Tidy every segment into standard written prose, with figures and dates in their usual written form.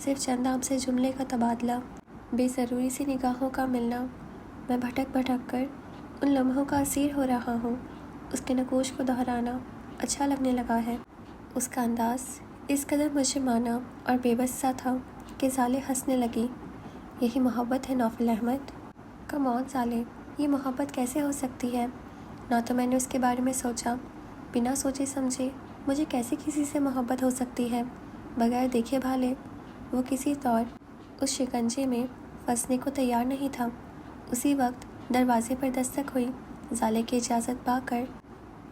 صرف چند آپ سے جملے کا تبادلہ، بے ضروری سی نگاہوں کا ملنا، میں بھٹک بھٹک کر ان لمحوں کا اسیر ہو رہا ہوں۔ اس کے نقوش کو دہرانا اچھا لگنے لگا ہے۔ اس کا انداز اس قدر مجھے مانا اور بے بس سا تھا کہ زالے ہنسنے لگی۔ یہی محبت ہے نوفل احمد؟ کم آن زالے، یہ محبت کیسے ہو سکتی ہے؟ نہ تو میں نے اس کے بارے میں سوچا، بنا سوچے سمجھے مجھے کیسے کسی سے محبت ہو سکتی ہے بغیر دیکھے بھالے؟ وہ کسی طور اس شکنجے میں پھنسنے کو تیار نہیں تھا۔ اسی وقت دروازے پر دستک ہوئی۔ زالے کی اجازت پا کر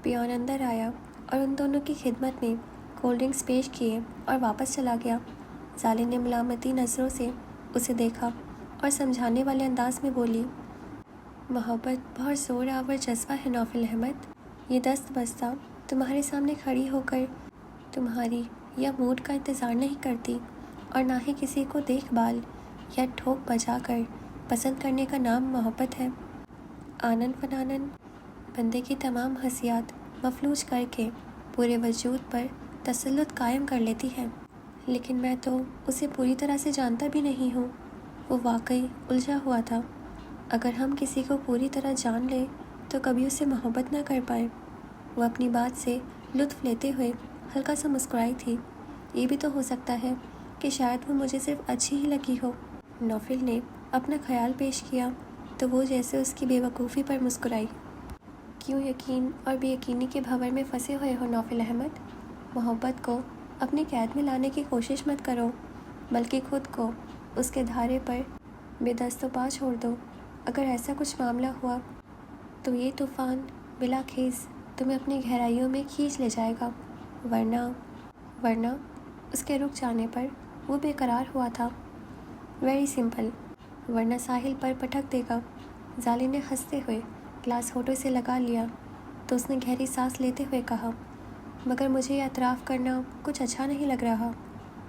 پیون اندر آیا اور ان دونوں کی خدمت میں کولڈ ڈرنکس پیش کیے اور واپس چلا گیا۔ زالے نے ملامتی نظروں سے اسے دیکھا اور سمجھانے والے انداز میں بولی، محبت بہت زور آور جذبہ ہے نوفل احمد۔ یہ دست بستہ تمہارے سامنے کھڑی ہو کر تمہاری یا موڈ کا انتظار نہیں کرتی، اور نہ ہی کسی کو دیکھ بھال یا ٹھوک بجا کر پسند کرنے کا نام محبت ہے۔ آنن فنانن بندے کی تمام حسیات مفلوج کر کے پورے وجود پر تسلط قائم کر لیتی ہے۔ لیکن میں تو اسے پوری طرح سے جانتا بھی نہیں ہوں۔ وہ واقعی الجھا ہوا تھا۔ اگر ہم کسی کو پوری طرح جان لیں تو کبھی اسے محبت نہ کر پائیں۔ وہ اپنی بات سے لطف لیتے ہوئے ہلکا سا مسکرائی تھی۔ یہ بھی تو ہو سکتا ہے کہ شاید وہ مجھے صرف اچھی ہی لگی ہو۔ نوفل نے اپنا خیال پیش کیا تو وہ جیسے اس کی بے وقوفی پر مسکرائی۔ کیوں یقین اور بے یقینی کے بھنور میں پھنسے ہوئے ہو نوفل احمد؟ محبت کو اپنی قید میں لانے کی کوشش مت کرو، بلکہ خود کو اس کے دھارے پر بے دست و پا چھوڑ دو۔ اگر ایسا کچھ معاملہ ہوا تو یہ طوفان بلا خیز تمہیں اپنی گہرائیوں میں کھینچ لے جائے گا، ورنہ اس کے رک جانے پر وہ بے قرار ہوا تھا۔ ویری سمپل، ورنہ ساحل پر پٹک دے گا۔ زالے نے ہنستے ہوئے گلاس ہونٹوں سے لگا لیا تو اس نے گہری سانس لیتے ہوئے کہا، مگر مجھے یہ اعتراف کرنا کچھ اچھا نہیں لگ رہا،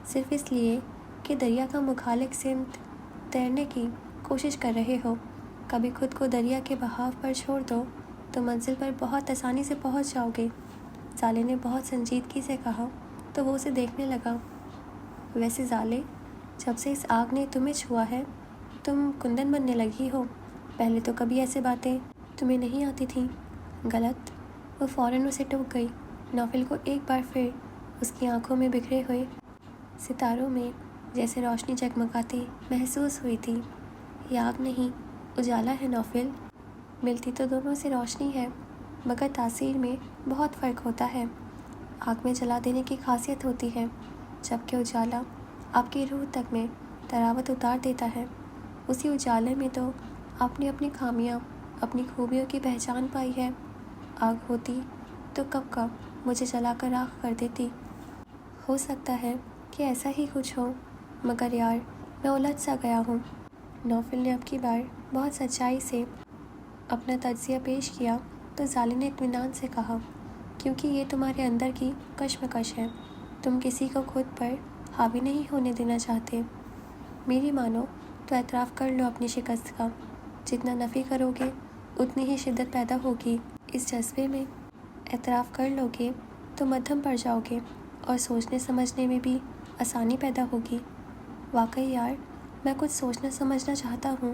صرف اس لیے کہ دریا کا مخالف سمت تیرنے کی کوشش کر رہے ہو۔ کبھی خود کو دریا کے بہاؤ پر چھوڑ دو تو منزل پر بہت آسانی سے پہنچ جاؤ گے۔ زالے نے بہت سنجیدگی سے کہا تو وہ اسے دیکھنے لگا۔ ویسے زالے، جب سے اس آگ نے تمہیں چھوا ہے تم کندن بننے لگی ہو، پہلے تو کبھی ایسے باتیں تمہیں نہیں آتی تھیں۔ غلط۔ وہ فوراً اسے ٹوک گئی۔ نوفل کو ایک بار پھر اس کی آنکھوں میں بکھرے ہوئے ستاروں میں جیسے روشنی جگمگاتی محسوس ہوئی تھی۔ یہ آگ نہیں، اجالا ہے نوفل۔ ملتی تو دونوں سے روشنی ہے، مگر تاثیر میں بہت فرق ہوتا ہے۔ آگ میں جلا دینے کی خاصیت ہوتی ہے، جبکہ اجالا آپ کی روح تک میں طراوت اتار دیتا ہے۔ اسی اجالے میں تو آپ نے اپنی خامیاں، اپنی خوبیوں کی پہچان پائی ہے۔ آگ ہوتی تو کب کا مجھے جلا کر راکھ کر دیتی۔ ہو سکتا ہے کہ ایسا ہی کچھ ہو، مگر یار میں الجھ سا گیا ہوں۔ نوفل نے اب کی بار بہت سچائی سے اپنا تجزیہ پیش کیا تو زالے نے اطمینان سے کہا، کیونکہ یہ تمہارے اندر کی کشمکش ہے، تم کسی کو خود پر حاوی نہیں ہونے دینا چاہتے۔ میری مانو تو اعتراف کر لو اپنی شکست کا۔ جتنا نفی کرو گے اتنی ہی شدت پیدا ہوگی اس جذبے میں۔ اعتراف کر لو گے تو مدھم پڑ جاؤ گے اور سوچنے سمجھنے میں بھی آسانی پیدا ہوگی۔ واقعی یار میں کچھ سوچنا سمجھنا چاہتا ہوں،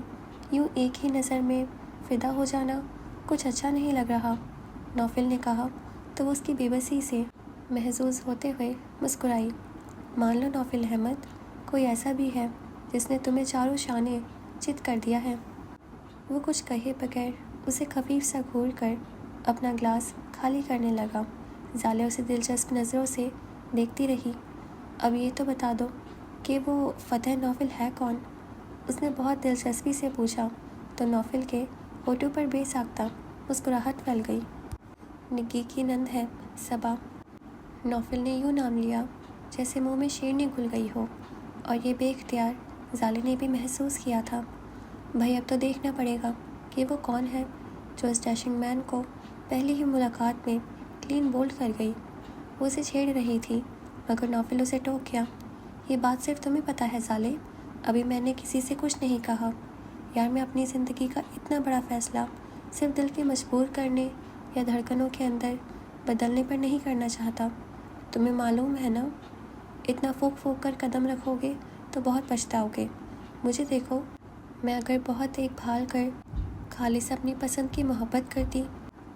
یوں ایک ہی نظر میں فدا ہو جانا کچھ اچھا نہیں لگ رہا، نوفل نے کہا تو وہ اس کی بے بسی سے محظوظ ہوتے ہوئے مسکرائی۔ مان لو نوفل احمد، کوئی ایسا بھی ہے جس نے تمہیں چاروں شانے چت کر دیا ہے۔ وہ کچھ کہے بغیر اسے خفیف سا گھور کر اپنا گلاس خالی کرنے لگا۔ زالے اسے دلچسپ نظروں سے دیکھتی رہی۔ اب یہ تو بتا دو کہ وہ فتح نوفل ہے کون؟ اس نے بہت دلچسپی سے پوچھا تو نوفل کے ہونٹوں پر بے ساختہ مسکراہٹ پھیل گئی۔ نگی کی نند ہے، صبا۔ نوفل نے یوں نام لیا جیسے منہ میں شیرنی گھل گئی ہو، اور یہ بے اختیار زالے نے بھی محسوس کیا تھا۔ بھائی اب تو دیکھنا پڑے گا کہ وہ کون ہے جو اس ڈیشنگ مین کو پہلی ہی ملاقات میں کلین بولڈ کر گئی۔ وہ اسے چھیڑ رہی تھی مگر نوفل اسے ٹوک گیا۔ یہ بات صرف تمہیں پتہ ہے زالے، ابھی میں نے کسی سے کچھ نہیں کہا۔ یار میں اپنی زندگی کا اتنا بڑا فیصلہ صرف دل کے مجبور کرنے یا دھڑکنوں کے اندر بدلنے پر نہیں کرنا چاہتا۔ تمہیں معلوم ہے نا، اتنا پھونک پھونک کر قدم رکھو گے تو بہت پچھتاؤ گے۔ مجھے دیکھو، میں اگر بہت دیکھ بھال کر خالص اپنی پسند کی محبت کرتی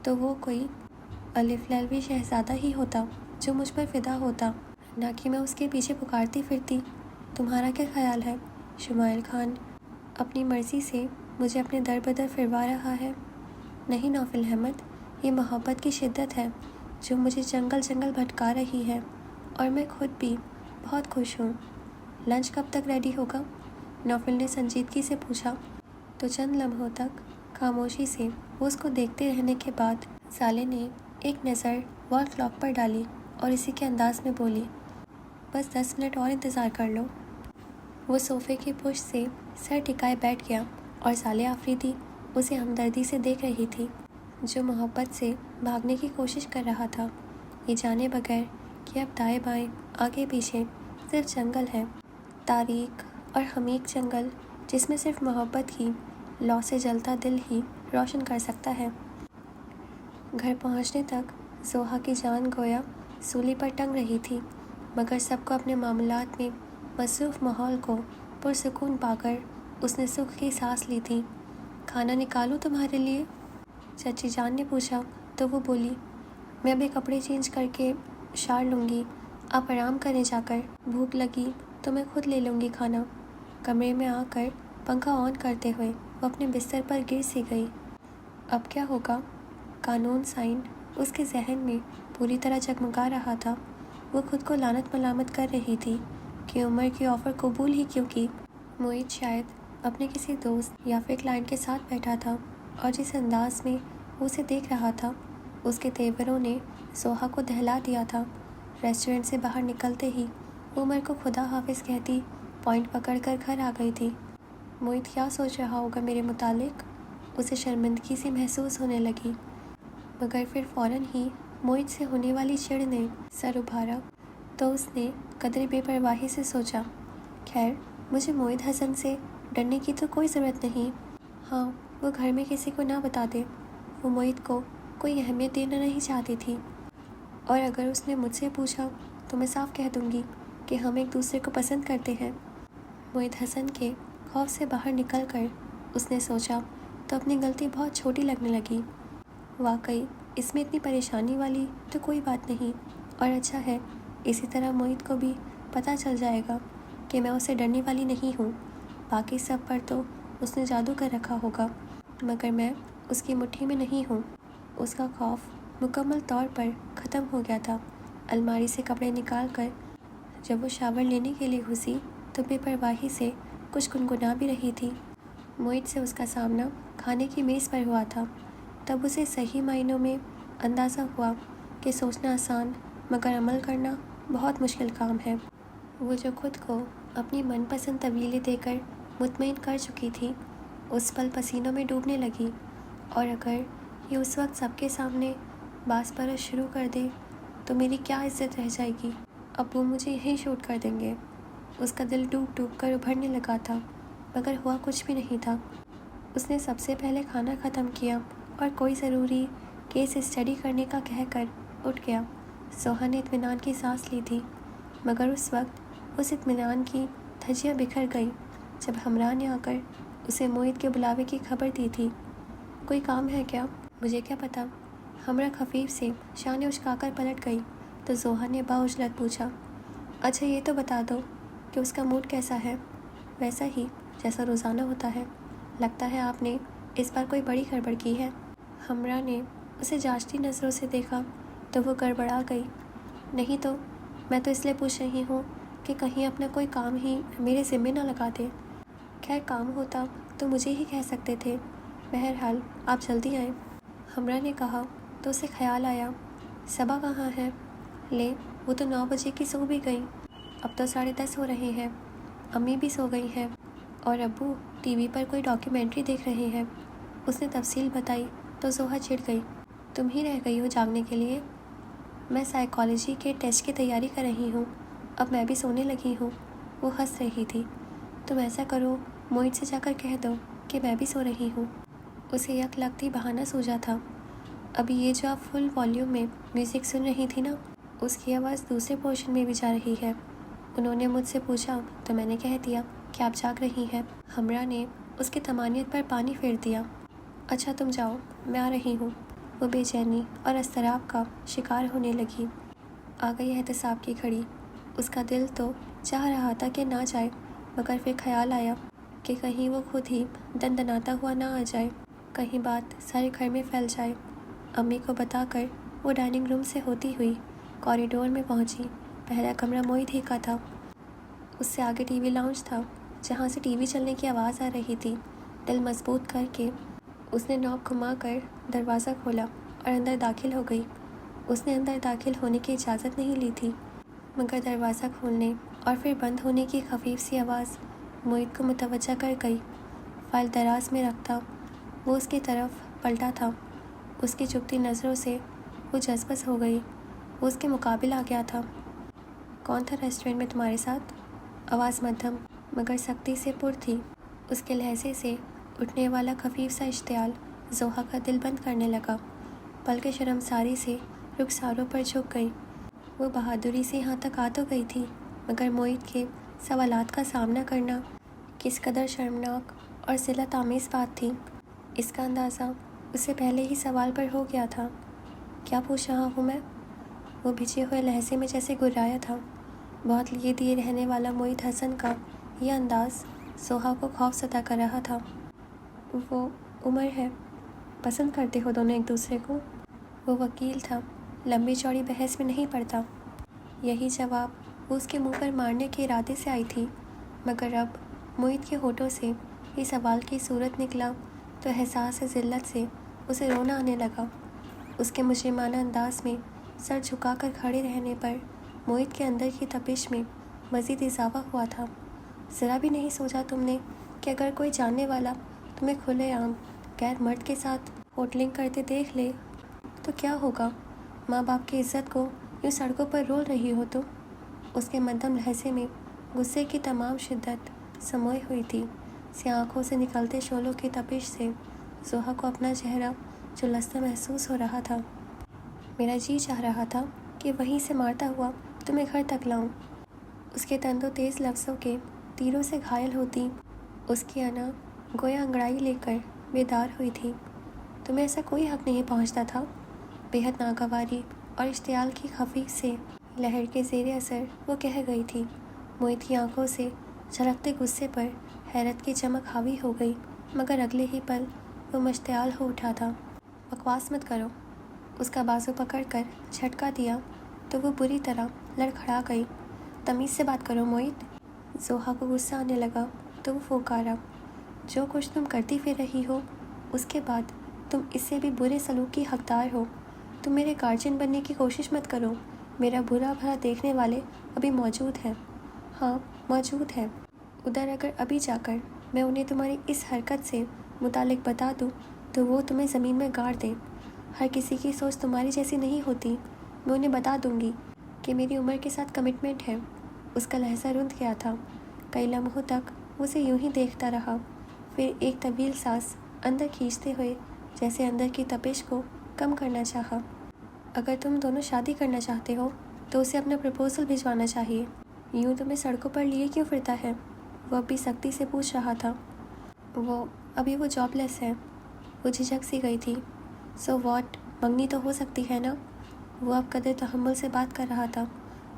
تو وہ کوئی الف للوی شہزادہ ہی ہوتا جو مجھ پر فدا ہوتا، نہ کہ میں اس کے پیچھے پکارتی پھرتی۔ تمہارا کیا خیال ہے؟ شمائل خان اپنی مرضی سے مجھے اپنے در بدر پھروا رہا ہے۔ نہیں نوفل احمد، یہ محبت کی شدت ہے جو مجھے جنگل جنگل بھٹکا رہی ہے، اور میں خود بھی بہت خوش ہوں۔ لنچ کب تک ریڈی ہوگا؟ نوفل نے سنجیدگی سے پوچھا۔ تو چند لمحوں تک خاموشی سے وہ اس کو دیکھتے رہنے کے بعد سالے نے ایک نظر وال کلاک پر ڈالی اور اسی کے انداز میں بولی، بس 10 منٹ اور انتظار کر لو۔ وہ صوفے کی پشت سے سر ٹکائے بیٹھ گیا اور سالے آفریدی اسے ہمدردی سے دیکھ رہی تھی، جو محبت سے بھاگنے کی کوشش کر رہا تھا، یہ جانے بغیر کہ اب دائیں بائیں آگے پیچھے صرف جنگل ہے، تاریک اور عمیق جنگل جس میں صرف محبت ہی لو سے جلتا دل ہی روشن کر سکتا ہے۔ گھر پہنچنے تک زوہا کی جان گویا سولی پر ٹنگ رہی تھی، مگر سب کو اپنے معاملات میں مصروف ماحول کو پرسکون پا کر اس نے سکھ کی سانس لی تھی۔ کھانا نکالوں تمہارے لیے؟ چچی جان نے پوچھا تو وہ بولی، میں ابھی کپڑے چینج کر کے شار لوں گی، آپ آرام کریں جا کر، بھوک لگی تو میں خود لے لوں گی کھانا۔ کمرے میں آ کر پنکھا آن کرتے ہوئے وہ اپنے بستر پر گر سی گئی۔ اب کیا ہوگا؟ قانون سائن اس کے ذہن میں پوری طرح جگمگا رہا تھا۔ وہ خود کو لعنت ملامت کر رہی تھی کہ عمر کی آفر قبول ہی کیوں کی۔ موہت شاید اپنے کسی دوست یا پھر کلائنٹ کے ساتھ بیٹھا تھا، اور جس انداز میں وہ اسے دیکھ رہا تھا اس کے تیوروں نے زوہا کو دہلا دیا تھا۔ ریسٹورنٹ سے باہر نکلتے ہی وہ عمر کو خدا حافظ کہتی پوائنٹ پکڑ کر گھر آ گئی تھی۔ موہت کیا سوچ رہا ہوگا میرے متعلق؟ اسے شرمندگی سی محسوس ہونے لگی، مگر پھر فوراً ہی موہت سے ہونے والی چڑ نے سر ابھارا تو اس نے قدرے بے پرواہی سے سوچا، خیر مجھے موہت حسن سے ڈرنے کی تو کوئی ضرورت نہیں۔ ہاں، وہ گھر میں کسی کو نہ بتا دے۔ وہ موہت کو کوئی اہمیت دینا نہیں چاہتی تھی، اور اگر اس نے مجھ سے پوچھا تو میں صاف کہہ دوں گی کہ ہم ایک دوسرے کو پسند کرتے ہیں۔ موہت حسن کے خوف سے باہر نکل کر اس نے سوچا تو اپنی غلطی بہت چھوٹی لگنے لگی۔ واقعی اس میں اتنی پریشانی والی تو کوئی بات نہیں، اور اچھا ہے اسی طرح موہت کو بھی پتہ چل جائے گا کہ میں اسے ڈرنے والی نہیں ہوں۔ باقی سب پر تو اس نے جادو کر رکھا ہوگا، مگر میں اس کی مٹھی میں نہیں ہوں۔ اس کا خوف مکمل طور پر ختم ہو گیا تھا۔ الماری سے کپڑے نکال کر جب وہ شاور لینے کے لیے گھسی تو بے پرواہی سے کچھ گنگنا بھی رہی تھی۔ موہت سے اس کا سامنا کھانے کی میز پر ہوا تھا، تب اسے صحیح معنوں میں اندازہ ہوا کہ سوچنا آسان مگر عمل کرنا بہت مشکل کام ہے۔ وہ جو خود کو اپنی من پسند طویلے دے کر مطمئن کر چکی تھی، اس پل پسینوں میں ڈوبنے لگی، اور اگر یہ اس وقت سب کے سامنے باز پرست شروع کر دے تو میری کیا عزت رہ جائے گی؟ ابو مجھے یہیں شوٹ کر دیں گے۔ اس کا دل ڈوب ڈوب کر ابھرنے لگا تھا، مگر ہوا کچھ بھی نہیں تھا۔ اس نے سب سے پہلے کھانا ختم کیا اور کوئی ضروری کیس اسٹڈی کرنے کا کہہ کر اٹھ گیا۔ زوہا نے اطمینان کی سانس لی تھی، مگر اس وقت اس اطمینان کی دھجیاں بکھر گئی جب ہمراہ نے آ کر اسے موہت کے بلاوے کی خبر دی تھی۔ کوئی کام ہے کیا؟ مجھے کیا پتا؟ ہمراہ خفیف سے شانے اچکا کر پلٹ گئی تو زوہا نے باعجلت پوچھا، اچھا یہ تو بتا دو کہ اس کا موڈ کیسا ہے؟ ویسا ہی جیسا روزانہ ہوتا ہے۔ لگتا ہے آپ نے اس بار کوئی بڑی گڑبڑ کی ہے۔ ہمراہ نے اسے جانچتی نظروں سے دیکھا تو وہ گڑبڑا گئی۔ نہیں تو میں تو اس لیے پوچھ رہی ہوں کہ کہیں اپنا کوئی کام ہی میرے ذمے نہ لگا دے۔ خیر کام ہوتا تو مجھے ہی کہہ سکتے تھے، بہرحال آپ جلدی آئیں۔ ہمراہ نے کہا تو اسے خیال آیا، صبا کہاں ہے؟ لے وہ تو 9 بجے کی سو بھی گئی، اب تو 10:30 ہو رہے ہیں۔ امی بھی سو گئی ہیں اور ابو ٹی وی پر کوئی ڈاکیومنٹری دیکھ رہے ہیں۔ اس نے تفصیل بتائی تو زوہا چڑ گئی، تم ہی رہ گئی ہو جاگنے کے لیے؟ میں سائیکالوجی کے ٹیسٹ کی تیاری کر رہی ہوں، اب میں بھی سونے لگی ہوں۔ وہ ہنس رہی تھی۔ تم ایسا کرو، موہت سے جا کر کہہ دو کہ میں بھی سو رہی ہوں۔ اسے یک لگت ہی بہانہ سوجا تھا، ابھی یہ جو آپ فل والیوم میں میوزک سن رہی تھی نا، اس کی آواز دوسرے پورشن میں بھی جا رہی ہے۔ انہوں نے مجھ سے پوچھا تو میں نے کہہ دیا کہ آپ جاگ رہی ہیں۔ ہمراہ نے اس کی طمانینت پر پانی پھیر دیا۔ اچھا تم جاؤ، میں آ رہی ہوں۔ وہ بے چینی اور اضطراب کا شکار ہونے لگی۔ آ گئی احتساب کی گھڑی۔ اس کا دل تو چاہ رہا تھا کہ نہ جائے، مگر پھر خیال آیا کہ کہیں وہ خود ہی دندناتا ہوا نہ آ جائے، کہیں بات سارے گھر میں پھیل جائے۔ امی کو بتا کر وہ ڈائننگ روم سے ہوتی ہوئی کوریڈور میں پہنچی۔ پہلا کمرہ موہت ہی کا تھا۔ اس سے آگے ٹی وی لاؤنج تھا، جہاں سے ٹی وی چلنے کی آواز آ رہی تھی۔ دل مضبوط کر کے اس نے نوب گھما کر دروازہ کھولا اور اندر داخل ہو گئی۔ اس نے اندر داخل ہونے کی اجازت نہیں لی تھی، مگر دروازہ کھولنے اور پھر بند ہونے کی خفیف سی آواز موہت کو متوجہ کر گئی۔ فائل دراز میں رکھتا وہ اس کی طرف پلٹا تھا۔ اس کی چبھتی نظروں سے وہ جذبس ہو گئی۔ وہ اس کے مقابل آ گیا تھا۔ کون تھا ریسٹورنٹ میں تمہارے ساتھ؟ آواز مدھم مگر سختی سے پر تھی۔ اس کے لہجے سے اٹھنے والا خفیف سا اشتعال زوہا کا دل بند کرنے لگا۔ پلکیں شرمساری سے رخساروں پر جھک گئی۔ وہ بہادری سے یہاں تک آ تو گئی تھی، مگر موہت کے سوالات کا سامنا کرنا کس قدر شرمناک اور ذلت آمیز بات تھی، اس کا اندازہ اسے پہلے ہی سوال پر ہو گیا تھا۔ کیا پوچھ رہا ہوں میں؟ وہ بھیجے ہوئے لہجے میں جیسے گرایا تھا۔ بہت لیے دیے رہنے والا موہت حسن کا یہ انداز زوہا کو خوف زدہ کر رہا تھا۔ وہ عمر ہے، پسند کرتے ہو دونوں ایک دوسرے کو؟ وہ وکیل تھا، لمبی چوڑی بحث میں نہیں پڑتا۔ یہی جواب وہ اس کے منہ پر مارنے کے ارادے سے آئی تھی، مگر اب موہت کے ہونٹوں سے یہ سوال کی صورت نکلا تو احساس ذلت سے اسے رونا آنے لگا۔ اس کے مجرمانہ انداز میں سر جھکا کر کھڑے رہنے پر موہت کے اندر کی تپش میں مزید اضافہ ہوا تھا۔ ذرا بھی نہیں سوچا تم نے کہ اگر کوئی جاننے والا تمہیں کھلے عام غیر مرد کے ساتھ ہوٹلنگ کرتے دیکھ لے تو کیا ہوگا؟ ماں باپ کی عزت کو یوں سڑکوں پر رول رہی ہو تو؟ اس کے مدھم لہجے میں غصے کی تمام شدت سموئے ہوئی تھی۔ سیاہ آنکھوں سے نکلتے شعلوں کی تپش سے زوہا کو اپنا چہرہ جلستا محسوس ہو رہا تھا۔ میرا جی چاہ رہا تھا کہ وہیں سے مارتا ہوا تمہیں گھر تک لاؤں۔ اس کے تند و تیز لفظوں کے تیروں سے گھائل ہوتی اس کی انا گویا انگڑائی لے کر بیدار ہوئی تھی۔ تمہیں ایسا کوئی حق نہیں پہنچتا تھا؟ بے حد ناگواری اور اشتعال کی خفیف سے لہر کے زیر اثر وہ کہہ گئی تھی۔ موہت کی آنکھوں سے جھلکتے غصے پر حیرت کی چمک حاوی ہو گئی، مگر اگلے ہی پل وہ مشتعل ہو اٹھا تھا۔ بکواس مت کرو۔ اس کا بازو پکڑ کر جھٹکا دیا تو وہ بری طرح لڑکھڑا گئی۔ تمیز سے بات کرو موہت۔ زوہا کو غصہ آنے لگا تو وہ پھونکارا، جو کچھ تم کرتی پھر رہی ہو اس کے بعد تم اس سے بھی برے سلوک کی حقدار ہو۔ تم میرے گارجین بننے کی کوشش مت کرو۔ میرا برا بھلا دیکھنے والے ابھی موجود ہیں۔ ہاں موجود ہیں۔ ادھر اگر ابھی جا کر میں انہیں تمہاری اس حرکت سے متعلق بتا دوں تو وہ تمہیں زمین میں گاڑ دیں۔ ہر کسی کی سوچ تمہاری جیسی نہیں ہوتی۔ میں انہیں بتا دوں گی کہ میری عمر کے ساتھ کمٹمنٹ ہے۔ اس کا لہجہ رند گیا تھا۔ کئی لمحوں تک وہ اسے یوں ہی دیکھتا رہا، پھر ایک طویل سانس اندر کھینچتے ہوئے جیسے اندر کی تپش کو کم کرنا چاہا۔ اگر تم دونوں شادی کرنا چاہتے ہو تو اسے اپنا پرپوزل بھجوانا چاہیے۔ یوں تمہیں سڑکوں پر لیے کیوں پھرتا ہے؟ وہ اب بھی سختی سے پوچھ رہا تھا۔ ابھی وہ جاب لیس ہے۔ وہ جھجک سی گئی تھی۔ سو واٹ، منگنی تو ہو سکتی ہے نا؟ وہ اب قدر تحمل سے بات کر رہا تھا،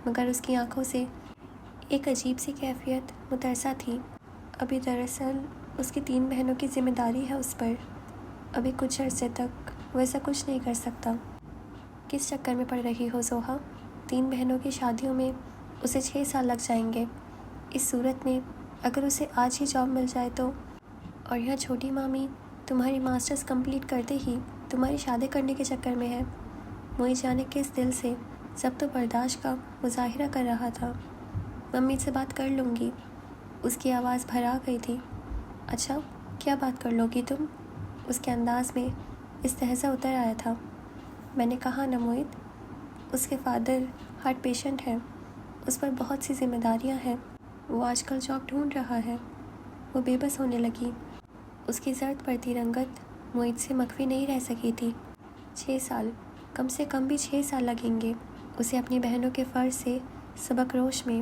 مگر اس کی آنکھوں سے ایک عجیب سی کیفیت مترسہ تھی۔ ابھی دراصل اس کی 3 بہنوں کی ذمہ داری ہے اس پر۔ ابھی کچھ عرصے تک وہ ایسا کچھ نہیں کر سکتا۔ کس چکر میں پڑ رہی ہو زوہا؟ 3 بہنوں کی شادیوں میں اسے 6 سال لگ جائیں گے۔ اس صورت میں اگر اسے آج ہی جاب مل جائے تو؟ اور یہاں چھوٹی مامی تمہاری ماسٹرز کمپلیٹ کرتے ہی تمہاری شادی کرنے کے چکر میں ہے۔ موئی جانے کس دل سے ضبط و برداشت کا مظاہرہ کر رہا تھا۔ ممی سے بات کر لوں گی۔ اس کی آواز بھرا گئی تھی۔ اچھا، کیا بات کر لو گی تم؟ اس کے انداز میں استہزاء اتر آیا تھا۔ میں نے کہا نا موہت، اس کے فادر ہارٹ پیشنٹ ہیں، اس پر بہت سی ذمہ داریاں ہیں۔ وہ آج کل جاب ڈھونڈ رہا ہے۔ وہ بے بس ہونے لگی۔ اس کی زرد پڑتی رنگت موہت سے مخفی نہیں رہ سکی تھی۔ 6 سال، کم سے کم بھی 6 سال لگیں گے اسے اپنی بہنوں کے فرض سے سبق روش میں